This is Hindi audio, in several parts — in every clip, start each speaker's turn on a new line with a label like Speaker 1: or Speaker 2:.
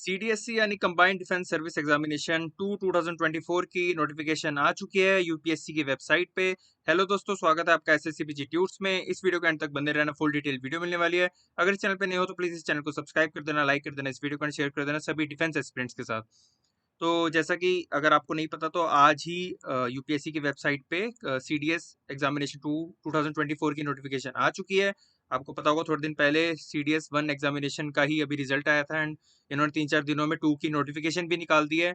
Speaker 1: सीडीएससी यानी कंबाइंड डिफेंस सर्विस एग्जामिनेशन 2024 की नोटिफिकेशन आ चुकी है यूपीएससी की वेबसाइट पे। हेलो दोस्तों, स्वागत है आपका एसएससी ट्यूट्स में। इस वीडियो के एंड तक बने रहना, फुल डिटेल वीडियो मिलने वाली है। अगर इस चैनल पे नहीं हो तो प्लीज इस चैनल को सब्सक्राइब कर देना, लाइक कर देना, इस वीडियो को शेयर कर देना सभी डिफेंस एस्पिरेंट्स के साथ। तो जैसा कि अगर आपको नहीं पता तो आज ही यूपीएससी की वेबसाइट पे सीडीएस एग्जामिनेशन 2024 की नोटिफिकेशन आ चुकी है। आपको पता होगा थोड़े दिन पहले सीडीएस 1 एग्जामिनेशन का ही अभी रिजल्ट आया था एंड इन्होंने 3-4 दिनों में 2 की नोटिफिकेशन भी निकाल दी है।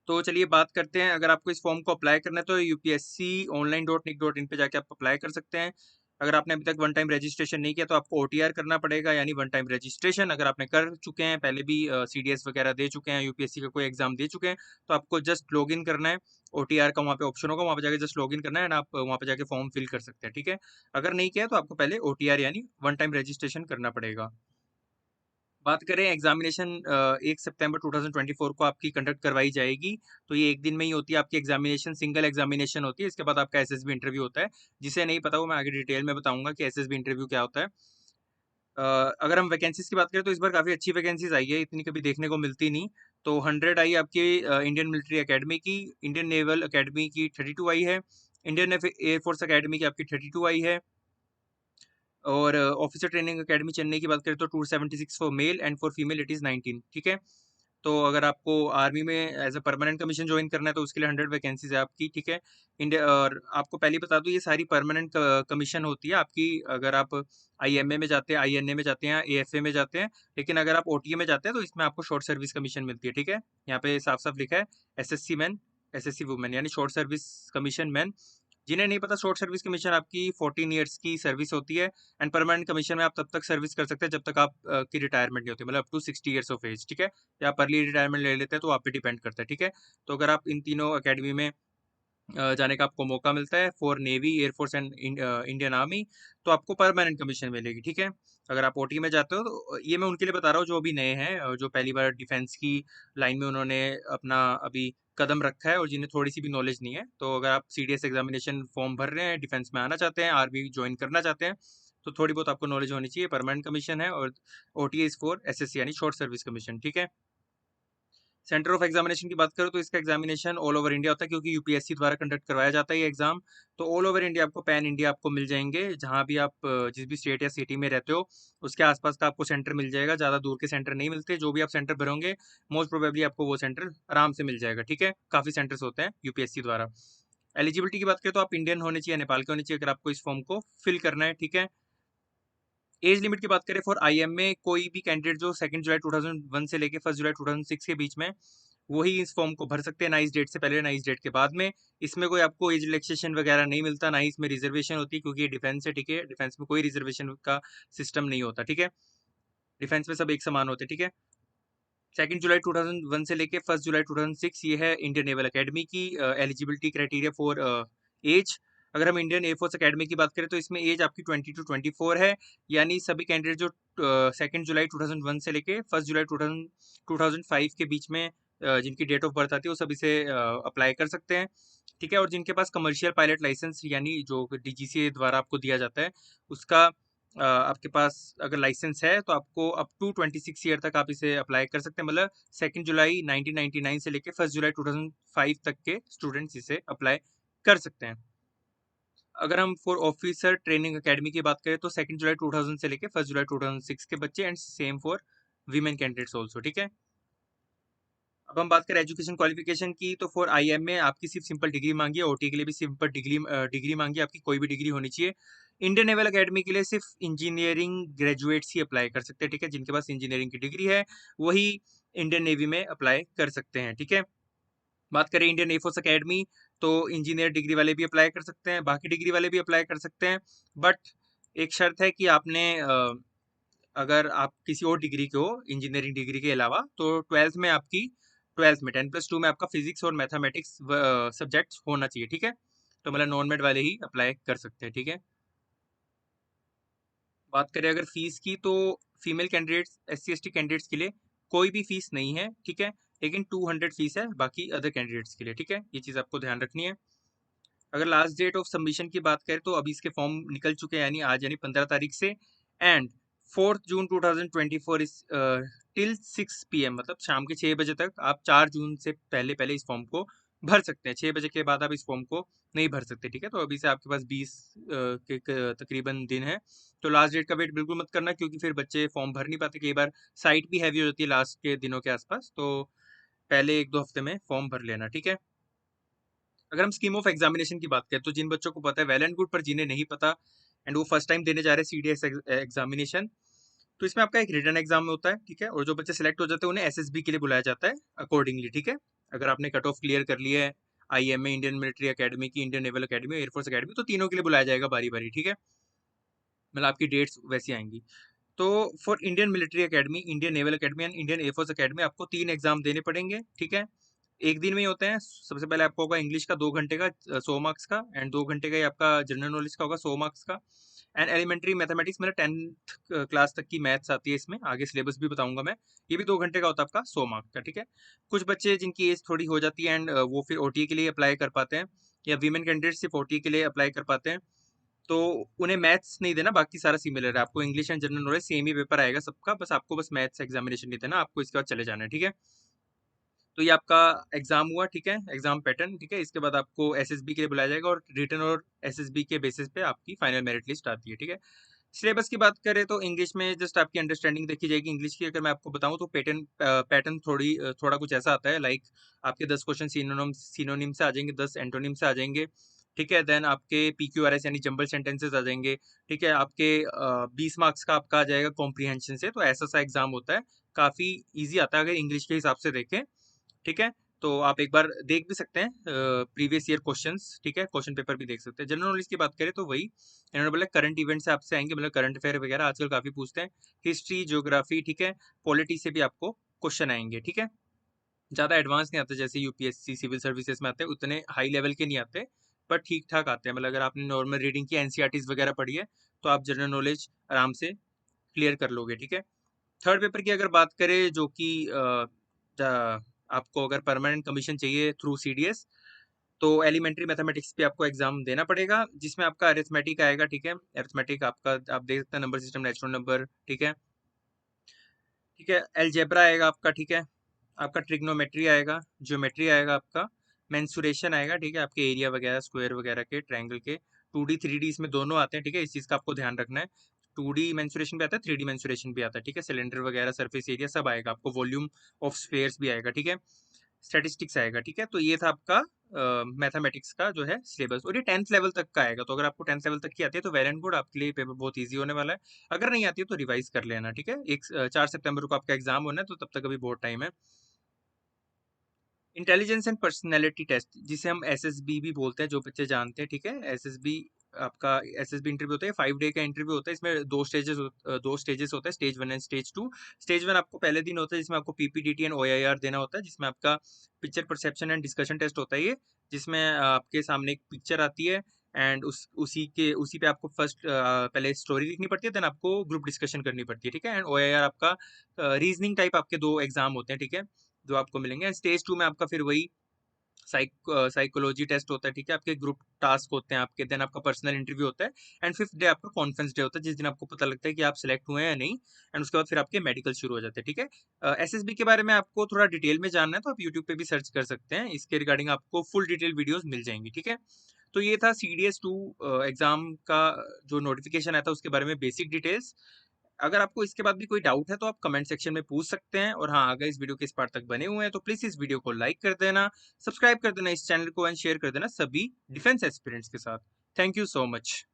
Speaker 1: तो चलिए बात करते हैं। अगर आपको इस फॉर्म को अप्लाई करना है तो upsconline.nic.in पे जाके आप अप्लाई कर सकते हैं। अगर आपने अभी तक वन टाइम रजिस्ट्रेशन नहीं किया तो आपको ओटीआर करना पड़ेगा, यानी वन टाइम रजिस्ट्रेशन। अगर आपने कर चुके हैं, पहले भी सीडीएस वगैरह दे चुके हैं, यूपीएससी का कोई एग्जाम दे चुके हैं, तो आपको जस्ट लॉग इन करना है। ओटीआर का वहाँ पे ऑप्शन होगा, वहाँ पे जाके जस्ट लॉग इन करना है एंड आप वहाँ पे जाके फॉर्म फिल कर सकते हैं। ठीक है, अगर नहीं किया तो आपको पहले ओटीआर यानी वन टाइम रजिस्ट्रेशन करना पड़ेगा। बात करें एग्जामिनेशन, 1 सितंबर 2024 को आपकी कंडक्ट करवाई जाएगी। तो ये एक दिन में ही होती है आपकी एग्जामिनेशन, सिंगल एग्जामिनेशन होती है। इसके बाद आपका एसएसबी इंटरव्यू होता है। जिसे नहीं पता वो मैं आगे डिटेल में बताऊंगा कि एसएसबी इंटरव्यू क्या होता है। अगर हम वैकेंसीज की बात करें तो इस बार काफ़ी अच्छी वैकेंसीज आई है, इतनी कभी देखने को मिलती नहीं। तो 100 आई आपकी इंडियन मिलिट्री एकेडमी की, इंडियन नेवल एकेडमी की 32 आई है, इंडियन एयरफोर्स एकेडमी की आपकी 32 आई है, और ऑफिसर ट्रेनिंग एकेडमी चेन्नई की बात करें तो 276 for male and for female it is 19। ठीक है, तो अगर आपको आर्मी में as a permanent commission join करना है तो उसके लिए 100 वैकेंसीज है आपकी। ठीक है, इंडिया, और आपको पहले बता दूं ये सारी परमानेंट कमीशन होती है आपकी। अगर आप आईएमए में जाते हैं, आईएनए में जाते हैं, एएफए में जाते हैं, लेकिन अगर आप ओटीए में जाते हैं तो इसमें आपको शॉर्ट सर्विस कमीशन मिलती है। ठीक है, यहाँ पे साफ साफ लिखा है एसएससी मैन, एसएससी वुमेन यानी शॉर्ट सर्विस कमीशन मैन। जिन्हें नहीं पता, शॉर्ट सर्विस कमीशन आपकी 14 ईयर्स की सर्विस होती है एंड परमानेंट कमीशन में आप तब तक सर्विस कर सकते हैं जब तक आप की रिटायरमेंट नहीं होती, मतलब up to 60 years of age. ठीक है, या आप अर्ली रिटायरमेंट ले लेते हैं तो आप पे डिपेंड करता है। ठीक है, तो अगर आप इन तीनों अकेडमी में जाने का आपको मौका मिलता है for navy, air force and Indian army, तो आपको परमानेंट कमीशन मिलेगी। ठीक है, अगर आप ओटी में जाते हो तो ये मैं उनके लिए बता रहा हूँ जो अभी नए हैं, जो पहली बार डिफेंस की लाइन में उन्होंने अपना अभी कदम रखा है और जिन्हें थोड़ी सी भी नॉलेज नहीं है। तो अगर आप सीडीएस एग्जामिनेशन फॉर्म भर रहे हैं, डिफेंस में आना चाहते हैं, आर्मी ज्वाइन करना चाहते हैं, तो थोड़ी बहुत आपको नॉलेज होनी चाहिए। परमानेंट कमीशन है और ओटी इज फॉर एसएससी यानी शॉर्ट सर्विस कमीशन। ठीक है, सेंटर ऑफ एग्जामिनेशन की बात करो तो इसका एग्जामिनेशन ऑल ओवर इंडिया होता है, क्योंकि यूपीएससी द्वारा कंडक्ट करवाया जाता है ये एग्जाम। तो ऑल ओवर इंडिया आपको, पैन इंडिया आपको मिल जाएंगे, जहां भी आप जिस भी स्टेट या सिटी में रहते हो उसके आसपास का आपको सेंटर मिल जाएगा। ज़्यादा दूर के सेंटर नहीं मिलते, जो भी आप सेंटर भरोगे मोस्ट प्रोबेबली आपको वो सेंटर आराम से मिल जाएगा। ठीक है, काफ़ी सेंटर्स होते हैं यूपीएससी द्वारा। एलिजिबिलिटी की बात करें तो आप इंडियन होने चाहिए, नेपाल के होने चाहिए अगर आपको इस फॉर्म को फिल करना है। ठीक है, एज लिमिट की बात करें फॉर आईएमए, कोई भी कैंडिडेट जो 2 जुलाई 2001 से लेके 1 जुलाई 2006 के बीच में, वही इस फॉर्म को भर सकते हैं, ना इस डेट से पहले ना इस डेट के बाद में। इसमें कोई आपको एज रिलैक्सेशन वगैरह नहीं मिलता, ना ही इसमें रिजर्वेशन होती, क्योंकि ये डिफेंस है। ठीक है, डिफेंस में कोई रिजर्वेशन का सिस्टम नहीं होता। ठीक है, डिफेंस में सब एक समान होते हैं। ठीक है, 2 जुलाई 2001 से लेके 1 जुलाई 2006 ये है इंडियन नेवल एकेडमी की एलिजिबिलिटी क्राइटेरिया फॉर एज। अगर हम इंडियन एयरफोर्स एकेडमी की बात करें तो इसमें एज आपकी 20 to 24 है, यानी सभी कैंडिडेट जो 2 जुलाई 2001 से लेके 1 जुलाई 2005 के बीच में जिनकी डेट ऑफ बर्थ आती है वो सब इसे अप्लाई कर सकते हैं। ठीक है, और जिनके पास कमर्शियल पायलट लाइसेंस यानी जो डीजीसीए द्वारा आपको दिया जाता है उसका आपके पास अगर लाइसेंस है तो आपको अप टू 26 ईयर तक आप इसे अप्लाई कर सकते हैं। मतलब 2 जुलाई 1999 से लेके 1 जुलाई 2005 तक के स्टूडेंट्स इसे अप्लाई कर सकते हैं। अगर हम फॉर ऑफिसर ट्रेनिंग एकेडमी की बात करें तो 2 जुलाई 2000 से लेके 1 जुलाई 2006 के बच्चे, and same for women candidates also. ठीक है, अब हम बात करें एजुकेशन क्वालिफिकेशन की तो फॉर आईएमए आपकी सिर्फ सिंपल डिग्री मांगी है, ओटी के लिए भी सिंपल डिग्री मांगी है, आपकी कोई भी डिग्री होनी चाहिए। इंडियन नेवल एकेडमी के लिए सिर्फ इंजीनियरिंग ग्रेजुएट्स ही अप्लाई कर सकते हैं। ठीक है, जिनके पास इंजीनियरिंग की डिग्री है वही इंडियन नेवी में अप्लाई कर सकते हैं। ठीक है, बात करें इंडियन एयरफोर्स एकेडमी तो इंजीनियर डिग्री वाले भी अप्लाई कर सकते हैं, बाकी डिग्री वाले भी अप्लाई कर सकते हैं। बट एक शर्त है कि आपने अगर आप किसी और डिग्री के हो इंजीनियरिंग डिग्री के अलावा, तो ट्वेल्थ में 10+2 में आपका फिजिक्स और मैथमेटिक्स सब्जेक्ट होना चाहिए। ठीक है, तो मतलब नॉन मेड वाले ही अप्लाई कर सकते हैं। ठीक है, बात करें अगर फीस की तो female candidates, SC ST candidates के लिए कोई भी फीस नहीं है। ठीक है, लेकिन 200 फीस है बाकी अदर कैंडिडेट्स के लिए। ठीक है, ये चीज़ आपको ध्यान रखनी है। अगर लास्ट डेट ऑफ सबमिशन की बात करें तो अभी इसके फॉर्म निकल चुके हैं, यानी आज यानी 15 तारीख से, एंड 4 जून 2024 इस टिल 6 PM, मतलब शाम के 6 बजे तक आप 4 जून से पहले पहले इस फॉर्म को भर सकते हैं। 6 बजे के बाद आप इस फॉर्म को नहीं भर सकते, ठीक है। तो अभी से आपके पास 20 तकरीबन दिन है। तो लास्ट डेट का वेट बिल्कुल मत करना, क्योंकि फिर बच्चे फॉर्म भर नहीं पाते। कई बार साइट भी हैवी हो जाती है लास्ट के दिनों के आसपास, तो पहले 1-2 हफ्ते में फॉर्म भर लेना, ठीक है। अगर हम स्कीम ऑफ एग्जामिनेशन की बात करें, तो जिन बच्चों को पता है वेल एंड गुड, पर जिन्हें नहीं पता एंड वो फर्स्ट टाइम देने जा रहे हैं CDS एग्जामिनेशन, तो इसमें आपका एक रिटन एग्जाम होता है, ठीक है। और जो बच्चे सिलेक्ट हो जाते हैं उन्हें SSB के लिए बुलाया जाता है अकॉर्डिंगली, ठीक है। अगर आपने कट ऑफ क्लियर कर लिया है IMA, इंडियन मिलिट्री अकेडमी की, Indian naval academy, air force academy, तो तीनों के लिए बुलाया जाएगा बारी बारी, ठीक है। मतलब आपकी डेट्स वैसी आएंगी। तो for Indian military academy, Indian naval academy and Indian air force academy आपको 3 एग्जाम देने पड़ेंगे, ठीक है। एक दिन में ही होते हैं। सबसे पहले आपको होगा इंग्लिश का 2 घंटे का 100 मार्क्स का, एंड 2 घंटे का ही आपका जनरल नॉलेज का होगा 100 मार्क्स का। एंड एलिमेंट्री मैथमेटिक्स, मतलब 10th क्लास तक की मैथ्स आती है इसमें, आगे सिलेबस भी बताऊंगा मैं। ये भी 2 घंटे का होता है आपका 100 मार्क्स का, ठीक है। कुछ बच्चे जिनकी एज थोड़ी हो जाती है एंड वो फिर OTA के लिए अप्लाई कर पाते हैं, या वीमेन कैंडिडेट सिर्फ OTA के लिए अप्लाई कर पाते हैं, तो उन्हें मैथ्स नहीं देना, बाकी सारा सिमिलर है। आपको English and general knowledge same he paper आएगा सबका, बस आपको बस मैथ्स एग्जामिनेशन नहीं देना, आपको इसके बाद चले जाना है, ठीक है। तो ये आपका एग्जाम हुआ, ठीक है, एग्जाम पैटर्न, ठीक है। इसके बाद आपको SSB के लिए बुलाया जाएगा, और रिटन और SSB के बेसिस पे आपकी फाइनल मेरिट लिस्ट आती है, ठीक है। सिलेबस की बात करें तो इंग्लिश में जस्ट आपकी अंडरस्टैंडिंग देखी जाएगी। इंग्लिश की अगर मैं आपको बताऊं तो पैटर्न थोड़ा कुछ ऐसा आता है, लाइक आपके 10 क्वेश्चन सिनोनिम से आ जाएंगे, 10 एंटोनिम से आ जाएंगे, ठीक है। देन आपके PQRS यानी जंबल सेंटेंसेस आ जाएंगे, ठीक है। आपके 20 मार्क्स का आपका आ जाएगा कॉम्प्रीहेंशन से। तो ऐसा सा एग्जाम होता है, काफी ईजी आता है अगर इंग्लिश के हिसाब से देखें, ठीक है। तो आप एक बार देख भी सकते हैं प्रीवियस ईयर क्वेश्चंस, ठीक है, क्वेश्चन पेपर भी देख सकते हैं। जनरल नॉलेज की बात करें तो वही इन्होंने बोला करंट इवेंट से आपसे आएंगे, मतलब करंट अफेयर वगैरह आजकल काफी पूछते हैं। हिस्ट्री, ज्योग्राफी, ठीक है, पॉलिटी से भी आपको क्वेश्चन आएंगे, ठीक है। ज्यादा एडवांस नहीं आते जैसे UPSC सिविल सर्विसेज में आते हैं, उतने हाई लेवल के नहीं आते, पर ठीक ठाक आते हैं। मतलब अगर आपने नॉर्मल रीडिंग की NCERTs वगैरह पढ़ी है, तो आप जनरल नॉलेज आराम से क्लियर कर लोगे, ठीक है। थर्ड पेपर की अगर बात करें, जो कि आपको अगर परमानेंट कमीशन चाहिए थ्रू CDS, तो एलिमेंट्री मैथमेटिक्स पे आपको एग्जाम देना पड़ेगा, जिसमें आपका अरिथमेटिक आएगा, ठीक है। अरिथमेटिक आपका आप देख सकते हैं, नंबर सिस्टम, नेचुरल नंबर, ठीक है, ठीक है। अलजेब्रा आएगा आपका, ठीक है। आपका ट्रिग्नोमेट्री आएगा, ज्योमेट्री आएगा, आपका मेंसुरेशन आएगा, ठीक है। आपके एरिया वगैरह, स्क्वायर वगैरह के, ट्रायंगल के, 2D 3D इसमें दोनों आते हैं, ठीक है। इस चीज़ का आपको ध्यान रखना है। 2D मेंसुरेशन भी आता है, 3D मेंसुरेशन भी आता है, ठीक है। सिलेंडर वगैरह, सरफेस एरिया सब आएगा आपको, वॉल्यूम ऑफ स्फेयर्स भी आएगा, ठीक है। स्टैटिस्टिक्स आएगा, ठीक है। तो ये था आपका मैथमेटिक्स का जो है सिलेबस, और ये 10th लेवल तक का आएगा। तो अगर आपको 10th लेवल तक की आती है तो वेल एंड गुड, आपके लिए पेपर बहुत ईजी होने वाला है। अगर नहीं आती है तो रिवाइज कर लेना, ठीक है। 4 सितंबर को आपका एग्जाम होना है, तो तब तक अभी बहुत टाइम है। इंटेलिजेंस एंड पर्सनैलिटी टेस्ट, जिसे हम SSB भी बोलते हैं, जो बच्चे जानते हैं, ठीक है। SSB आपका SSB इंटरव्यू होता है, 5 डे का इंटरव्यू होता है। इसमें दो स्टेजेस होता है, स्टेज 1 एंड स्टेज 2। स्टेज 1 आपको पहले दिन होता है, जिसमें आपको PPTT एंड OIR देना होता है, जिसमें आपका picture perception and discussion test होता है ये, जिसमें आपके सामने एक पिक्चर आती है, एंड उसी पे आपको फर्स्ट पहले स्टोरी लिखनी पड़ती है, देन आपको ग्रुप डिस्कशन करनी पड़ती है, ठीक है। एंड OIR आपका रीजनिंग टाइप आपके 2 एग्जाम होते हैं, ठीक है, जो आपको मिलेंगे। स्टेज 2 में आपका फिर वही साइकोलॉजी टेस्ट होता है, ठीक है। आपके ग्रुप टास्क होते हैं आपके, देन आपका पर्सनल इंटरव्यू होता है, एंड 5th डे आपका कॉन्फ्रेंस डे होता है, जिस दिन आपको पता लगता है कि आप सिलेक्ट हुए हैं या नहीं। एंड उसके बाद फिर आपके मेडिकल शुरू हो जाते हैं, ठीक है। SSB के बारे में आपको थोड़ा डिटेल में जानना है तो आप यूट्यूब पे भी सर्च कर सकते हैं, इसके रिगार्डिंग आपको फुल डिटेल वीडियोज मिल जाएंगी, ठीक है। तो ये था CDS 2 एग्जाम का जो नोटिफिकेशन आया था, उसके बारे में बेसिक डिटेल्स। अगर आपको इसके बाद भी कोई डाउट है तो आप कमेंट सेक्शन में पूछ सकते हैं। और हाँ, अगर इस वीडियो के इस पार्ट तक बने हुए हैं तो प्लीज इस वीडियो को लाइक कर देना, सब्सक्राइब कर देना इस चैनल को, एंड शेयर कर देना सभी डिफेंस एस्पिरेंट्स के साथ। Thank you so much.